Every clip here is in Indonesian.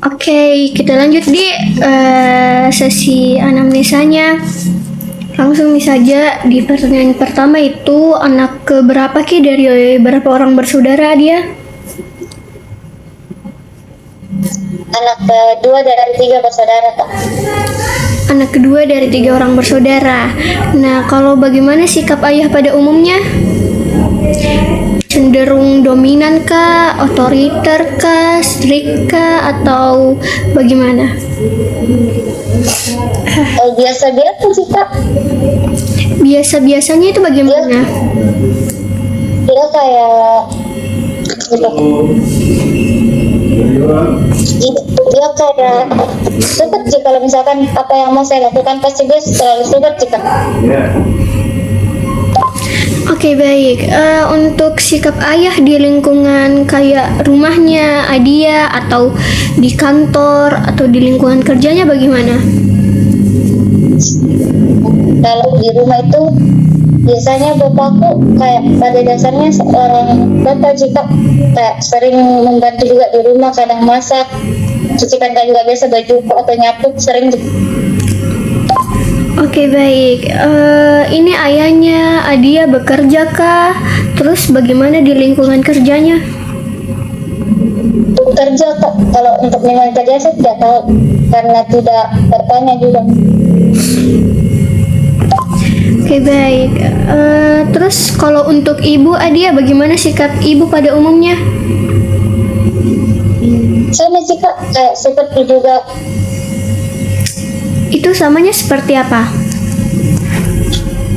Oke, kita lanjut di sesi anamnesanya. Langsung saja di pertanyaan pertama itu anak keberapa Ki dari berapa orang bersaudara dia? Anak kedua dari 3 bersaudara, Kak. Anak kedua dari 3 orang bersaudara. Nah, kalau bagaimana sikap ayah pada umumnya? Cenderung dominan kah, otoriter kah, strict kah, atau bagaimana? Biasa-biasa sih, Kak. Biasa-biasanya itu bagaimana? Dia kayak gitu. Dia kayak support sih, kalau misalkan apa yang mau saya lakukan pasti dia selalu support sih, Kak. Oke, baik. Untuk sikap ayah di lingkungan kayak rumahnya Adia atau di kantor atau di lingkungan kerjanya bagaimana? Kalau di rumah itu biasanya bapakku kayak pada dasarnya seorang bapak sih, Kak. Kayak sering membantu juga di rumah, kadang masak, cuci kandang juga biasa, baju atau nyapu sering. Oke, baik. Ini ayahnya Adia bekerja kah? Terus bagaimana di lingkungan kerjanya? Kerja, Kak. Kalau untuk lingkungan kerja saya tidak tahu karena tidak bertanya juga. Oke, baik. Terus kalau untuk ibu Adia bagaimana sikap ibu pada umumnya? Sama sih, Kak, kayak seperti juga Itu samanya seperti apa?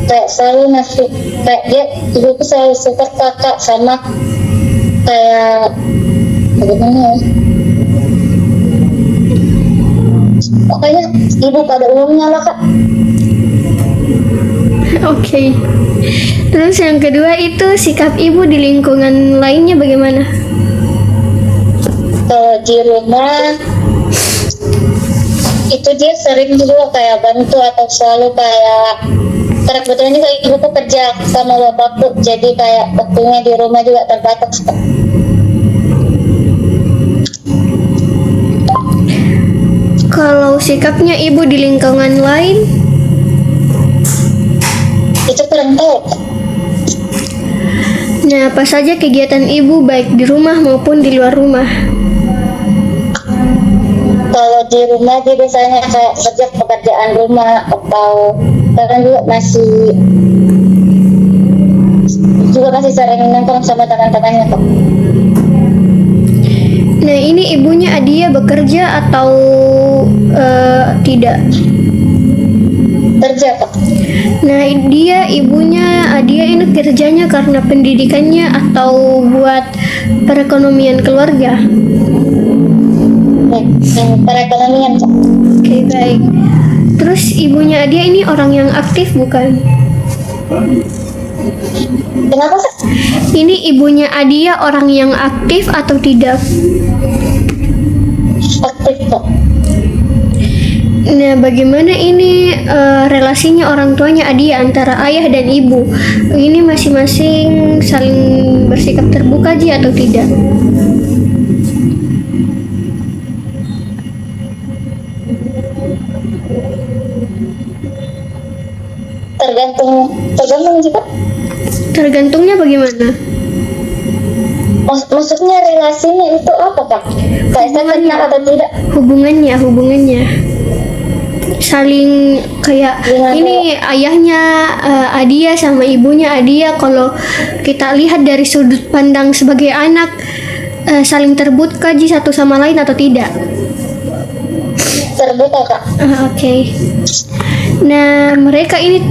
kayak selalu ngasih, kayak dia ibuku selalu support kakak, sama kayak bagaimana ya, pokoknya ibu pada umumnya lah, Kak. Oke. Terus yang kedua itu sikap ibu di lingkungan lainnya bagaimana? Kalau di rumah itu dia sering juga kayak bantu atau selalu kayak, karena kebetulan juga ibuku kerja sama bapakku, jadi kayak waktunya di rumah juga terbatas, Kak. Kalau sikapnya ibu di lingkungan lain, Itu kurang tahu, Kak. nah apa saja kegiatan ibu baik di rumah maupun di luar rumah? Kalau di rumah dia biasanya kayak kerja pekerjaan rumah, atau kadang juga masih sering nongkrong sama teman-temannya, Kak. Nah, ini ibunya Adia bekerja atau tidak? Kerja, Kak. Nah, ibunya Adia ini kerjanya karena pendidikannya atau buat perekonomian keluarga? Perekonomian, Kak. Oke, baik. Terus ibunya Adia ini orang yang aktif bukan? Kenapa, Kak? Ini ibunya Adia orang yang aktif atau tidak? Aktif, Kak. Nah, bagaimana ini relasinya orang tuanya Adia antara ayah dan ibu? Ini masing-masing saling bersikap terbuka Ji atau tidak? Tergantung sih, Kak. Tergantungnya bagaimana? Maksudnya relasinya itu apa, Kak? Kayak saya kenal atau tidak? Hubungannya. Saling kayak Gimana? ini ayahnya Adia sama ibunya Adia, kalau kita lihat dari sudut pandang sebagai anak, saling terbuka Ji satu sama lain atau tidak? Terbuka, Kak. Oke. Nah, mereka ini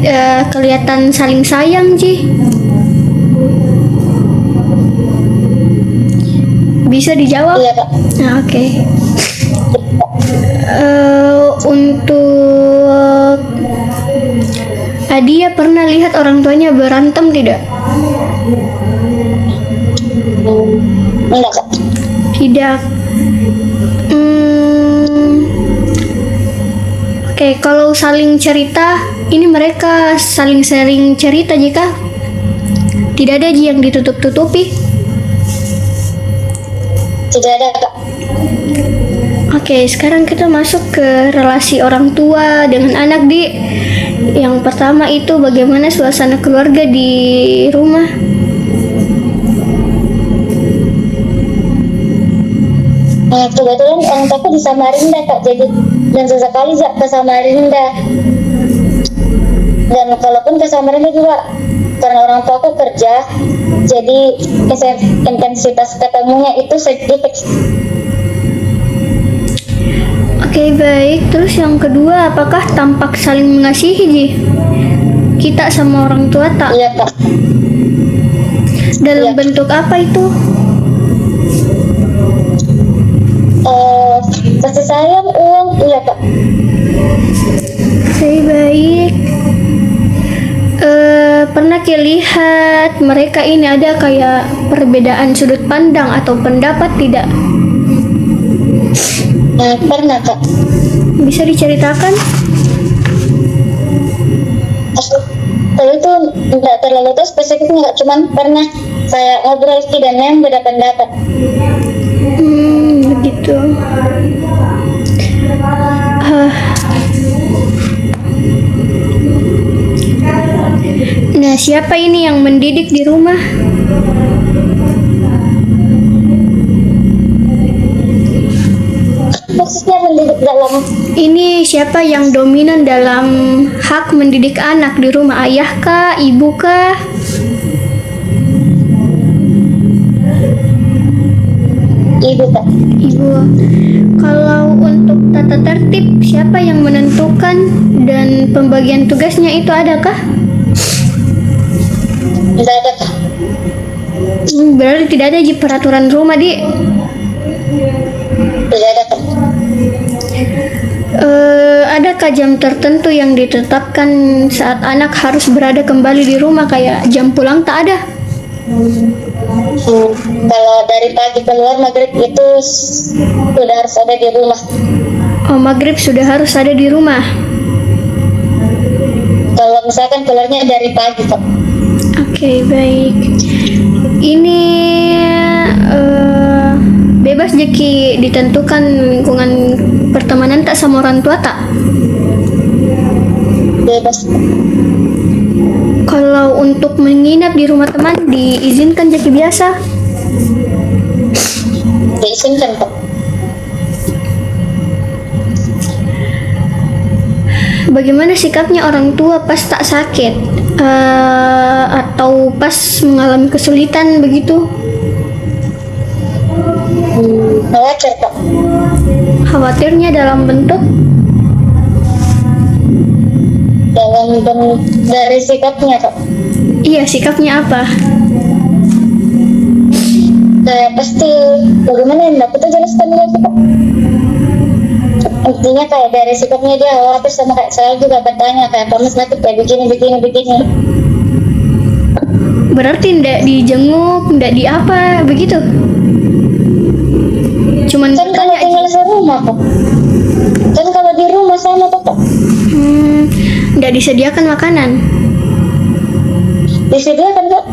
kelihatan saling sayang Ji. Bisa dijawab? Iya, Kak. Nah, oke. Untuk Adia pernah lihat orang tuanya berantem tidak? Enggak, Kak. Tidak. Oke, kalau saling cerita, ini mereka saling sharing cerita jika tidak ada yang ditutup-tutupi. Tidak ada, Kak. Oke, sekarang kita masuk ke relasi orang tua dengan anak, Di. Yang pertama itu bagaimana suasana keluarga di rumah? Nah, kebetulan orang tuaku di Samarinda Kak, jadi dan sesekali ke Samarinda. Dan kalaupun ke Samarinda juga karena orang tuaku kerja, jadi intensitas ketemunya itu sedikit. Oke, baik. Terus yang kedua, apakah tampak saling mengasihi, Ji? Kita sama orang tua tak? Iya Kak. Dalam Iya. bentuk apa itu? Kasih sayang, uang, iya Kak. Oke, baik. Pernah lihat mereka ini ada kayak perbedaan sudut pandang atau pendapat tidak? Pernah Kak. Bisa diceritakan? Kalau itu nggak terlalu tahu spesifiknya Kak, cuman pernah saya ngobrol dan yang beda pendapat. Begitu. Nah, siapa ini yang mendidik di rumah? Maksudnya mendidik dalam Ini siapa yang dominan dalam hak mendidik anak di rumah? Ayah kah? Ibu kah? ibu Kak. Ibu. Kalau untuk tata tertib, siapa yang menentukan dan pembagian tugasnya itu adakah? Tidak ada Kak. Berarti tidak ada peraturan rumah, Di. Tidak ada Kak. Adakah jam tertentu yang ditetapkan saat anak harus berada kembali di rumah, kayak jam pulang tak ada? Kalau dari pagi keluar maghrib itu sudah harus ada di rumah. Oh, maghrib sudah harus ada di rumah. Kalau misalkan keluarnya dari pagi Kak. Oke, baik. Ini bebas jeki ditentukan lingkungan pertemanan tak sama orang tua tak? Bebas. Kalau untuk menginap di rumah teman diizinkan jeki biasa? Diizinkan Kak. Bagaimana sikapnya orang tua pas tak sakit atau pas mengalami kesulitan begitu? Khawatir Kak. Khawatirnya dalam bentuk dari sikapnya Kak. iya, sikapnya apa? Kayak pasti bagaimana yang dapat jelaskan lagi Kak. Intinya kayak dari sikapnya dia khawatir sama kayak saya juga bertanya kayak kamu nanti kayak begini. Berarti ndak dijenguk, ndak di apa begitu? Cuman Kan kalau bertanya tinggal aja. serumah Kak. Kan kalau di rumah sama tuh Kak. Ndak disediakan makanan. Disediakan Kak.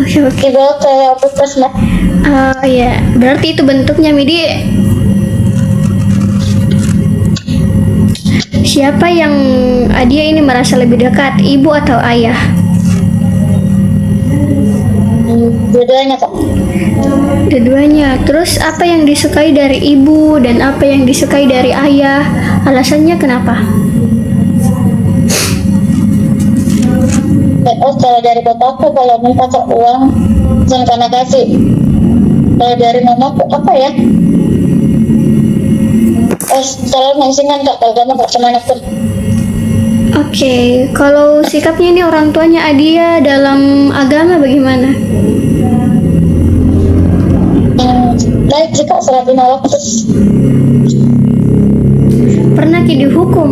Oke. Dibawa ke puskesmas. Ya, berarti itu bentuknya, Midi. Siapa yang dia ini merasa lebih dekat, ibu atau ayah? Dua-duanya Kak. Dua-duanya. Terus apa yang disukai dari ibu dan apa yang disukai dari ayah? Alasannya kenapa? Kalau dari bapakku kalau minta Kak uang jangan karena kasih. Kalau dari mamaku apa ya? Kalau mensingan Kak, kalau kamu Kak kemana pun. Oke, kalau sikapnya ini orang tuanya Adia dalam agama bagaimana? Baik sih Kak, sholat 5 waktu. Pernah dihukum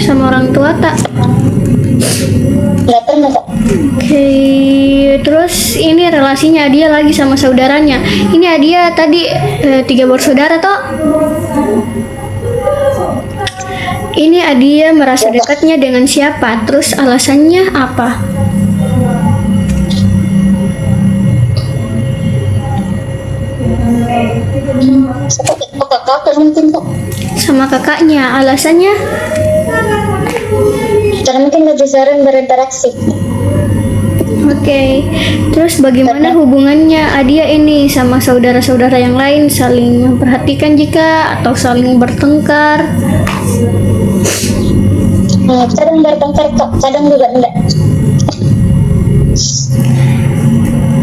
sama orang tua tak? Nggak pernah Kak. Oke, terus ini relasinya Adia lagi sama saudaranya. Ini Adia tadi 3 bersaudara toh? Ini Adia merasa dekatnya dengan siapa? Terus alasannya apa? Seperti kakak mungkin kak. Sama kakaknya. Alasannya? Karena mungkin lebih sering berinteraksi. Oke. Terus bagaimana hubungannya Adia ini sama saudara-saudara yang lain? Saling memperhatikan jika atau saling bertengkar? Kadang bertengkar kak, kadang juga enggak.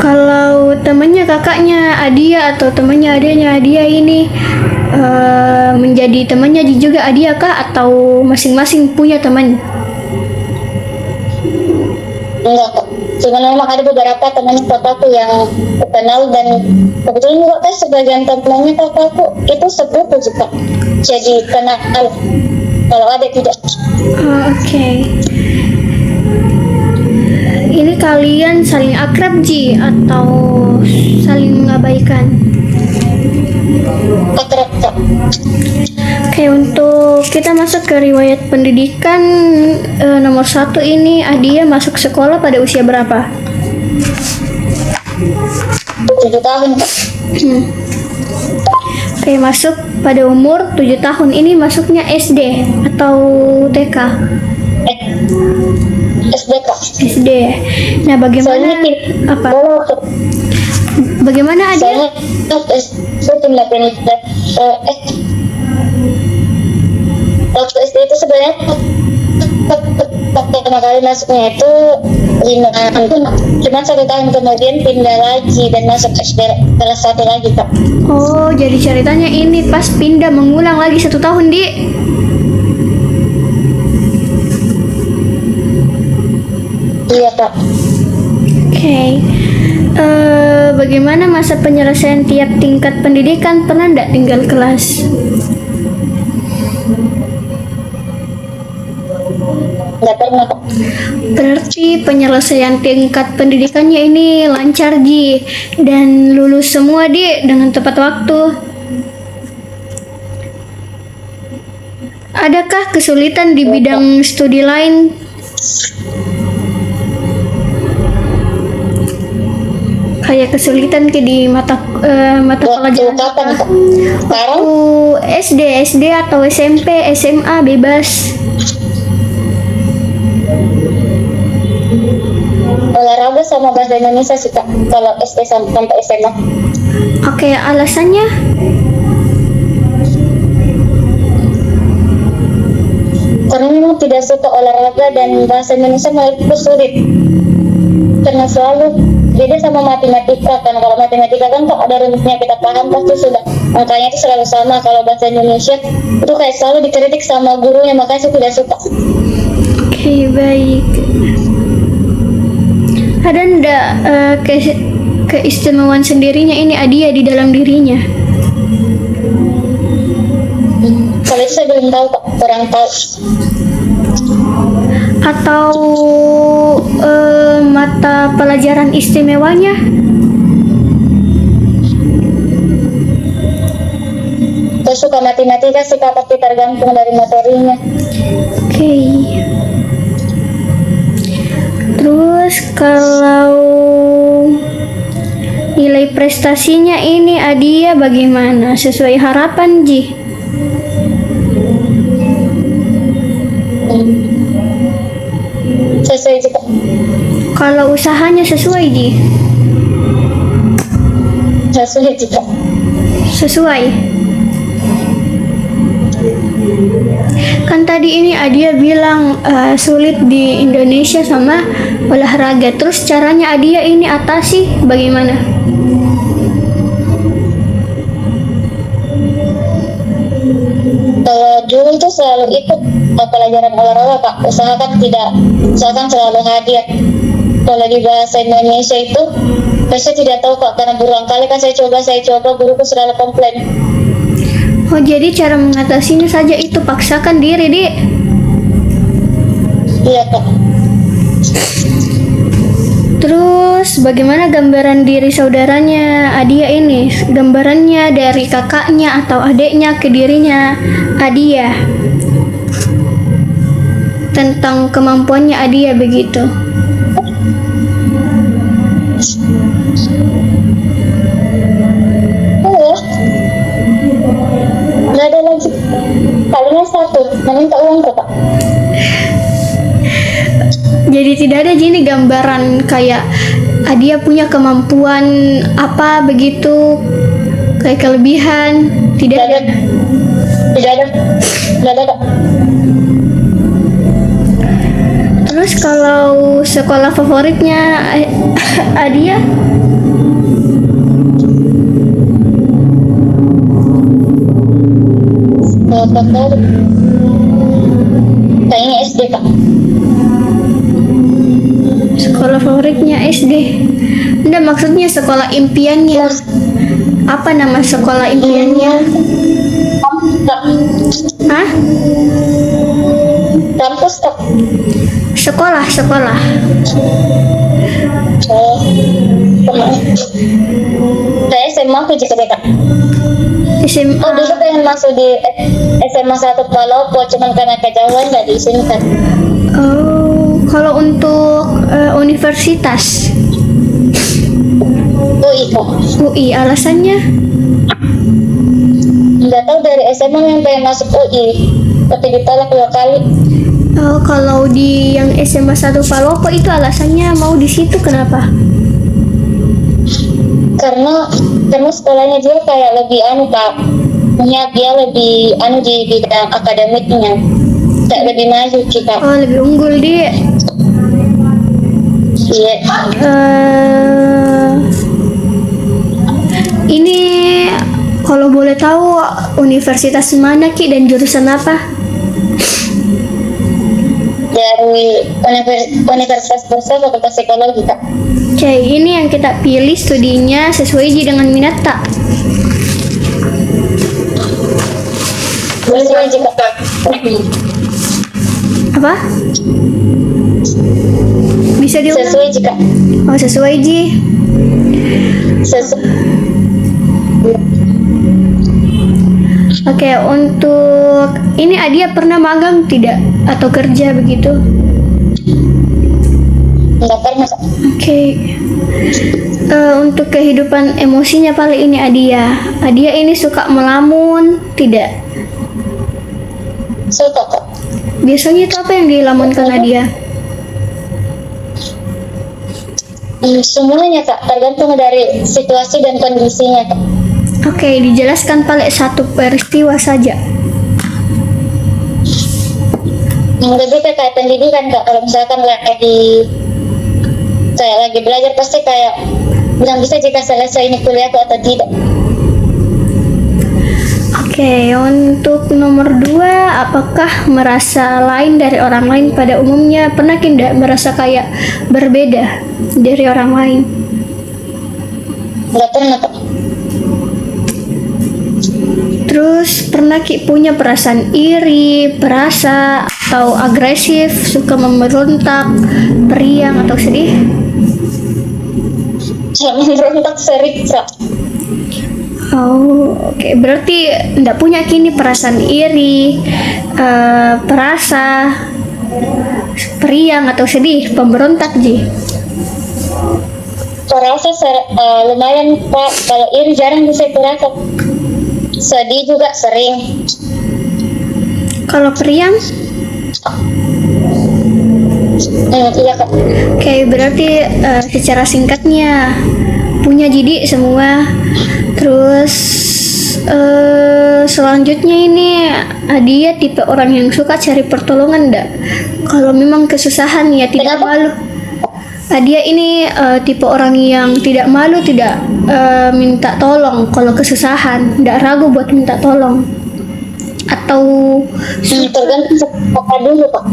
Kalau temannya kakaknya Adia atau temannya adanya Adia ini menjadi temannya juga Adia kah atau masing-masing punya teman? Enggak kak. Cuma memang ada beberapa teman kakakku yang kenal dan kebetulan juga kan sebagian temannya kakakku itu sepupu juga. Jadi kenal kalau ada tidak. Oke. Ini kalian saling akrab Ji atau saling mengabaikan? Akrab kak. Oke, untuk kita masuk ke riwayat pendidikan nomor 1 ini Adia masuk sekolah pada usia berapa? 7 tahun kak. Oke, masuk pada umur 7 tahun ini masuknya SD atau TK? SD kak. SD. Nah, bagaimana apa? Bagaimana Adia? Soalnya SD waktu SD itu sebenarnya pertama kali masuknya itu 5 tahun, cuma 1 tahun kemudian pindah lagi dan masuk SD kelas 1 lagi kak. Oh, jadi ceritanya ini pas pindah mengulang lagi 1 tahun Di. Iya kak. Oke. Bagaimana masa penyelesaian tiap tingkat pendidikan? Pernah nggak tinggal kelas? Nggak pernah kak. Berarti penyelesaian tingkat pendidikannya ini lancar Ji dan lulus semua Di dengan tepat waktu. Adakah kesulitan di bidang studi lain? Kayak kesulitan di mata pelajaran Kapan kak? Sekarang SD atau SMP, SMA bebas. olahraga sama bahasa Indonesia sih kak kalau SD sampai SMA. Oke, alasannya? Karena memang tidak suka olahraga dan bahasa Indonesia menurutku sulit karena selalu beda sama matematika kan. Kalau matematika kan kok ada rumusnya kita paham pasti sudah, angkanya itu selalu sama. Kalau bahasa Indonesia itu kayak selalu dikritik sama gurunya, makanya saya tidak suka. Oke, baik. Ada ndak keistimewaan sendirinya ini Adia di dalam dirinya? Kalau itu saya belum tahu kak, kurang tahu. Atau mata pelajaran istimewanya? Saya suka matematika sih kak, tapi tergantung dari materinya. Oke. Terus kalau nilai prestasinya ini Adia bagaimana? Sesuai harapan Ji? Sesuai juga. Kalau usahanya sesuai Ji? Sesuai juga. Sesuai. Kan tadi ini Adia bilang sulit di Indonesia sama olahraga. Terus caranya Adia ini atasi bagaimana? Kalau dulu itu selalu ikut pelajaran olahraga kak, usahakan selalu hadir. Kalau di bahasa Indonesia itu saya tidak tahu kak, karena berulang kali kan saya coba guruku selalu komplain. Oh, jadi cara mengatasinya saja itu paksakan diri, Di. Iya kak. Terus bagaimana gambaran diri saudaranya Adia ini? Gambarannya dari kakaknya atau adiknya ke dirinya Adia. Tentang kemampuannya Adia begitu. Oh, satu meminta uang kok Pak. Jadi tidak ada gini gambaran kayak dia punya kemampuan apa begitu, kayak kelebihan, tidak ada. Tidak ada Kak. Terus kalau sekolah favoritnya Adia? Kalau favorit kayaknya SD Kak. Sekolah favoritnya SD. Enggak, maksudnya sekolah impiannya. Apa nama sekolah impiannya? Kak, Hah? kampus Kak. Sekolah. Oh, saya SMA aku juga deh Kak. SMA. Oh, dulu pengen masuk di SMA 1 Palopo, cuman karena kejauhan nggak diizinkan. Oh, kalau untuk universitas UI Kak. UI, alasannya? Nggak tahu, dari SMA yang pengen masuk UI, tapi ditolak 2 kali. Oh, kalau di yang SMA 1 Palopo itu alasannya mau di situ, kenapa? Karena sekolahnya dia kayak lebih Kak. Punya dia lebih di bidang akademiknya. Kayak lebih maju kita. Oh, lebih unggul di. Iya. Ini kalau boleh tahu universitas mana Ki dan jurusan apa? Dari Universitas Bursa Fakultas Psikologi Kak. Oke, ini yang kita pilih studinya sesuai dengan minat tak? Sesuai juga Kak. Apa? Bisa diulang? Sesuai juga. Oh, sesuai Ji. Oke, untuk ini Adia pernah magang tidak atau kerja begitu? Nggak pernah Kak. Oke. Untuk kehidupan emosinya paling ini Adia ini suka melamun tidak? Suka Kak. Biasanya itu apa yang dilamunkan Adia? Semuanya Kak, tergantung dari situasi dan kondisinya Kak. Oke, dijelaskan paling satu peristiwa saja. Lebih kayak pendidikan Kak. Kalau misalkan lagi belajar, pasti kayak bilang bisa jika selesai ini kuliahku atau tidak. Oke, untuk nomor 2, apakah merasa lain dari orang lain pada umumnya? Pernah tidak merasa kayak berbeda dari orang lain? Nggak pernah Kak. Terus pernah Ki punya perasaan iri, perasa, atau agresif, suka memberontak, periang, atau sedih? Kalau memberontak sering Kak. Oh, oke. Berarti enggak punya kini perasaan iri, perasa, periang, atau sedih, pemberontak, Ji? Perasa lumayan Kak. Kalau iri jarang bisa terasa. Sedih juga sering. Kalau periang? Iya Kak. Oke, berarti secara singkatnya punya jadi semua. Terus selanjutnya ini dia tipe orang yang suka cari pertolongan enggak? Kalau memang kesusahan ya tidak Kenapa? malu. Dia ini tipe orang yang tidak malu, tidak minta tolong kalau kesusahan, tidak ragu buat minta tolong. Atau Tergantung apa dulu Pak.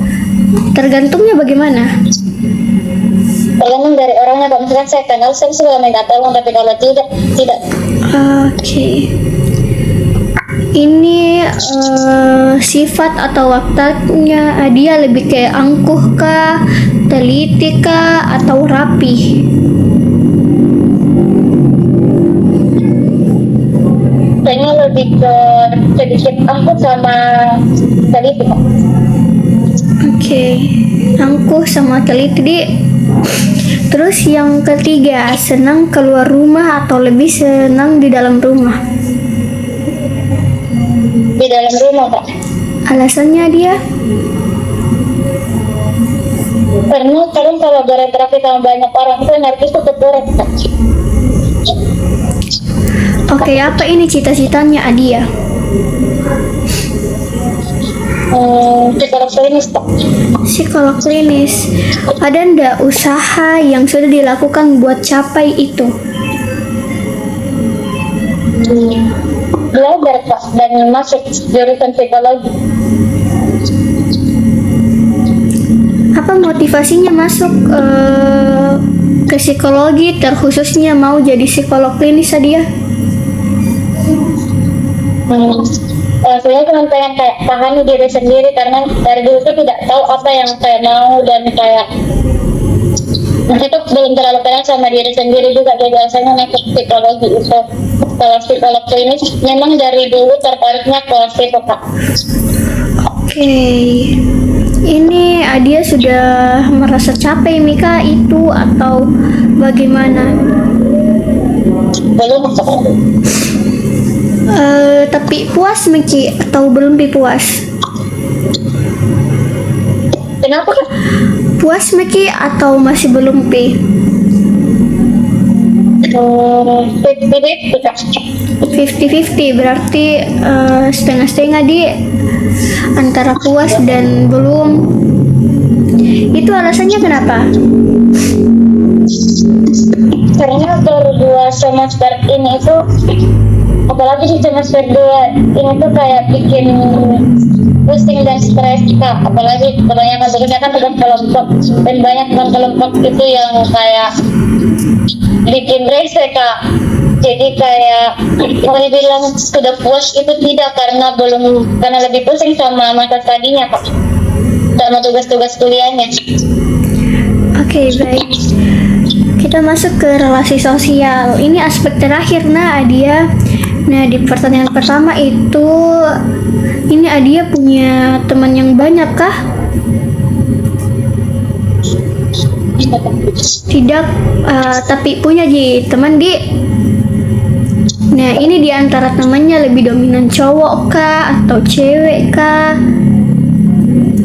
tergantungnya bagaimana? Tergantung dari orangnya Pak. Misalkan saya kenal, saya suka minta tolong, tapi kalau tidak. Oke. Ini sifat atau wataknya dia lebih kayak angkuh kah, teliti kah, atau rapi? Kayaknya lebih ke sedikit angkuh sama teliti Pak. Oke, angkuh sama teliti. Terus yang ketiga, senang keluar rumah atau lebih senang di dalam rumah? Di dalam rumah Pak. Alasannya dia? Karena kadang kalau berinteraksi sama banyak orang itu energi itu kekurangan, Kak. Oke, apa ini cita-citanya Adia? Psikolog klinis, Kak. Psikolog klinis. Ada ndak usaha yang sudah dilakukan buat capai itu? Belajar, Kak, dan masuk jurusan psikologi. Apa motivasinya masuk ke psikologi, terkhususnya mau jadi psikolog klinis Adia? Saya cuma pengen kayak pahami diri sendiri, karena dari dulu tuh tidak tahu apa yang saya mau, dan kayak masih tuh belum terlalu kenal sama diri sendiri juga. Jadi biasanya masuk psikologi itu. Kalau psikolog klinis memang dari dulu tertariknya ke situ, Kak. Oke, ini Adia sudah merasa capek Mika itu atau bagaimana? Belum, Kak. Tapi puas Miki atau belum puas? Kenapa, Kak? Puas Miki atau masih belum pi? 50-50, Kak. 50-50 berarti setengah-setengah di antara puas dan belum. Itu alasannya kenapa? Karena baru 2 semester ini itu, apalagi di semester 2 ini tuh kayak bikin pusing dan stres, Kak. Apalagi kebanyakan tugasnya kan tugas kelompok, dan banyak teman kelompok itu yang kayak bikin rese, Kak. Jadi kayak mau dibilang sudah puas itu tidak, karena lebih pusing sama mata tadinya, Kak, sama tugas-tugas kuliahnya. Oke, baik. Kita masuk ke relasi sosial. Ini aspek terakhir Adia. Nah, di pertanyaan pertama itu, ini Adia punya teman yang banyak kah? Tidak, tapi punya teman di. Nah, ini di antara temannya lebih dominan cowok kah atau cewek kah?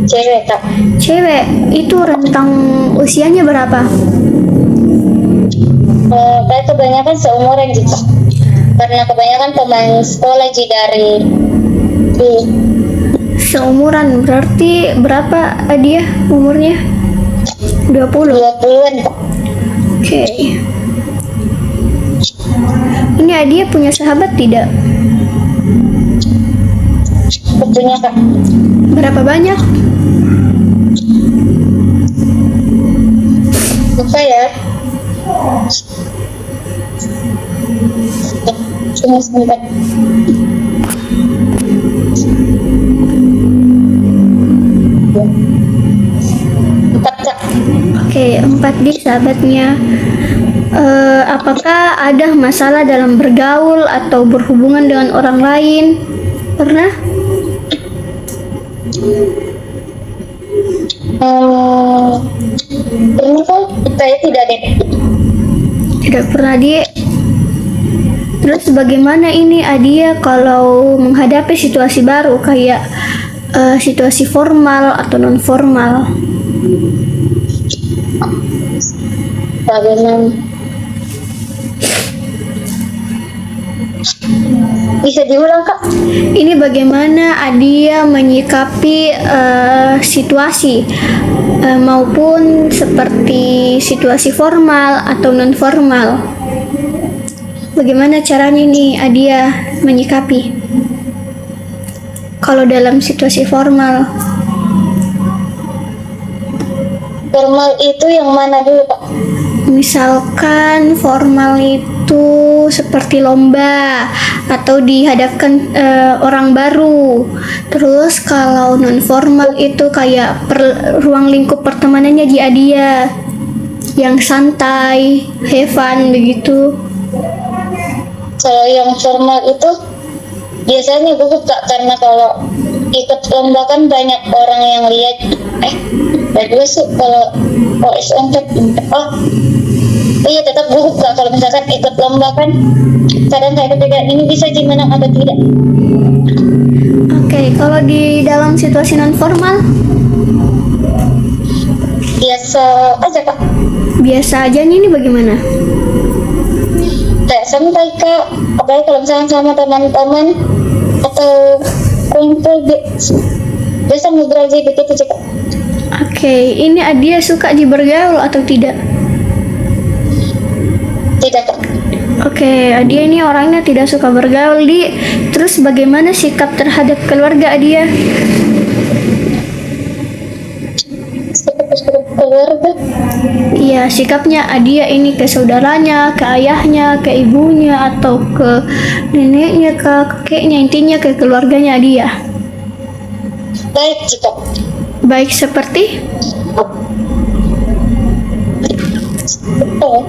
Cewek, Kak. Cewek. Itu rentang usianya berapa? Kayak kebanyakan seumuran gitu, karena kebanyakan teman sekolah dari Seumuran berarti berapa dia umurnya? 20. 20-an, Kak. Oke. Ini Adia punya sahabat tidak? Punya, Kak. Berapa banyak? Apa ya? Cuma sempat. 4, Kak. Oke, 4 di sahabatnya. Apakah ada masalah dalam bergaul atau berhubungan dengan orang lain? Pernah? Ini kok saya tidak deh. Tidak pernah di. Terus bagaimana ini Adia kalau menghadapi situasi baru kayak situasi formal atau non formal? Bagaimana? Bisa diulang, Kak? Ini bagaimana Adia menyikapi situasi maupun seperti situasi formal atau non formal? Bagaimana caranya nih Adia menyikapi kalau dalam situasi formal? Formal itu yang mana dulu, Pak? Misalkan formal itu seperti lomba atau dihadapkan orang baru. Terus kalau non formal itu kayak ruang lingkup pertemanannya di Adia yang santai, have fun begitu. Kalau yang formal itu biasanya gugup, Kak, karena kalau ikut lomba kan banyak orang yang lihat. Dan juga sih kalau OSN Oh iya, tetap gugup Kak. Kalau misalkan ikut lomba kan kadang kayak ketika ini bisa menang atau tidak. Oke, kalau di dalam situasi non formal, Biasa aja Kak, biasa aja ini bagaimana? kayak santai Kak, apalagi kalau misalkan sama teman-teman atau kumpul biasa ngobrol aja gitu sih Kak. Oke, ini Adia suka bergaul atau tidak? Tidak Kak. Oke, Adia ini orangnya tidak suka bergaul, Di. Terus bagaimana sikap terhadap keluarga Adia? Keluarga Iya, sikapnya Adia ini ke saudaranya, ke ayahnya, ke ibunya, atau ke neneknya, ke kakeknya, intinya ke keluarganya Adia. baik sih Kak. Baik seperti? Oh.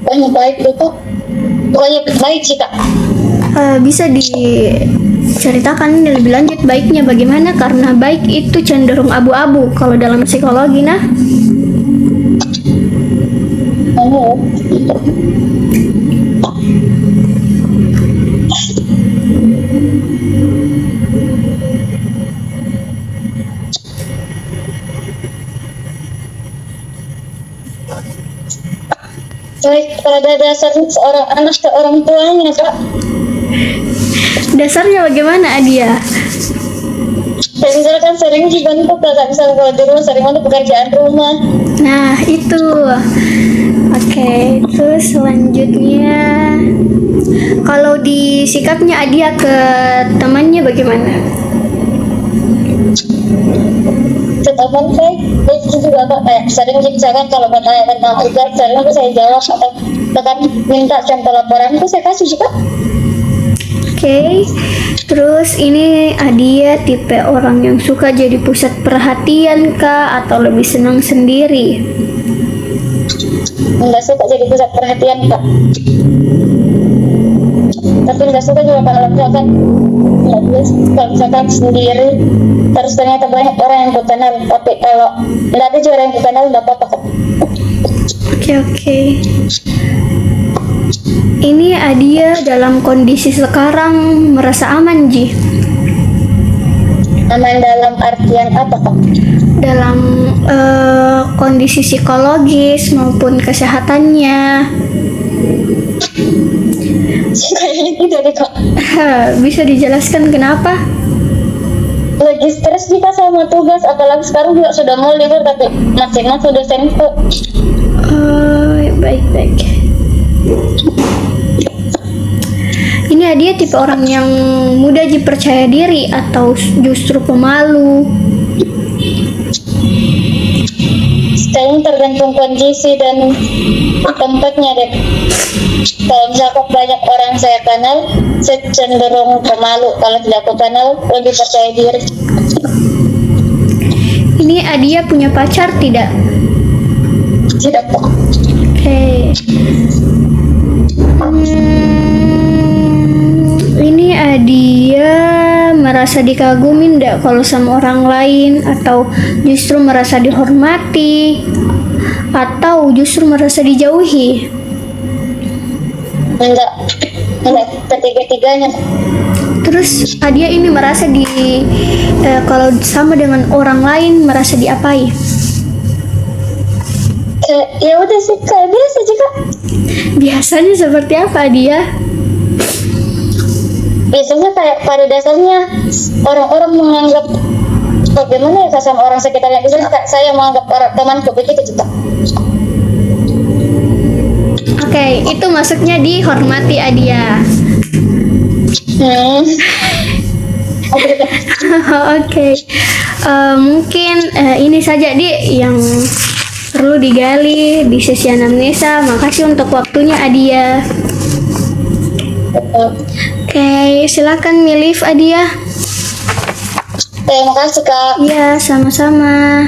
Banyak baik itu, pokoknya baik sih Kak. Bisa diceritakan lebih lanjut baiknya bagaimana? Karena baik itu cenderung abu-abu kalau dalam psikologi, nah. Oh. Baik pada dasarnya seorang anak ke orang tuanya Kak. Dasarnya bagaimana Adia? Kayak misalkan sering dibantu Kak, misalnya kalau di rumah sering bantu pekerjaan rumah. Nah, itu. Oke, terus selanjutnya kalau di sikapnya Adia ke temannya bagaimana? Teman baik juga Kak, kayak sering misalkan kalau bertanya tentang tugas sering aku saya jawab atau bahkan minta contoh laporan itu saya kasih juga. Oke, terus ini Adia tipe orang yang suka jadi pusat perhatian kah atau lebih senang sendiri? Nggak suka jadi pusat perhatian Kak, tapi nggak suka juga kalau misalkan kalau misalkan sendiri terus ternyata banyak orang yang kukenal, tapi kalau nggak ada juga orang yang kukenal nggak apa-apa Kak. Oke. Ini Adia dalam kondisi sekarang merasa aman, Ji? Aman dalam artian apa Kak? Dalam kondisi psikologis maupun kesehatannya. Kayaknya gitu deh Kak. Bisa dijelaskan kenapa? Lagi stres juga sama tugas, apalagi sekarang juga sudah mau libur tapi masing-masing dosenku. Baik-baik. Ini Adia tipe orang yang mudah dipercaya diri atau justru pemalu? Kayaknya tergantung kondisi dan tempatnya deh. Kalau misalkan banyak orang saya kenal, saya cenderung pemalu. Kalau tidak aku kenal, lebih percaya diri. Ini Adia punya pacar tidak? Tidak Kak. Oke. Ini Adia merasa dikagumin enggak kalau sama orang lain, atau justru merasa dihormati, atau justru merasa dijauhi? Enggak ketiga-tiganya. Terus Adia ini merasa kalau sama dengan orang lain merasa diapai? Ya udah sih kayak biasa juga. Biasanya seperti apa dia? Biasanya kayak pada dasarnya orang-orang menganggap bagaimana ya sama orang sekitarnya. Biasanya kayak saya menganggap orang temanku begitu juga. Oke, itu masuknya dihormati Adia. Oke. Mungkin ini saja yang perlu digali di sesi anamnesa. Makasih untuk waktunya Adia. Oke, silakan Milif Adia. Terima kasih Kak. Iya, sama-sama.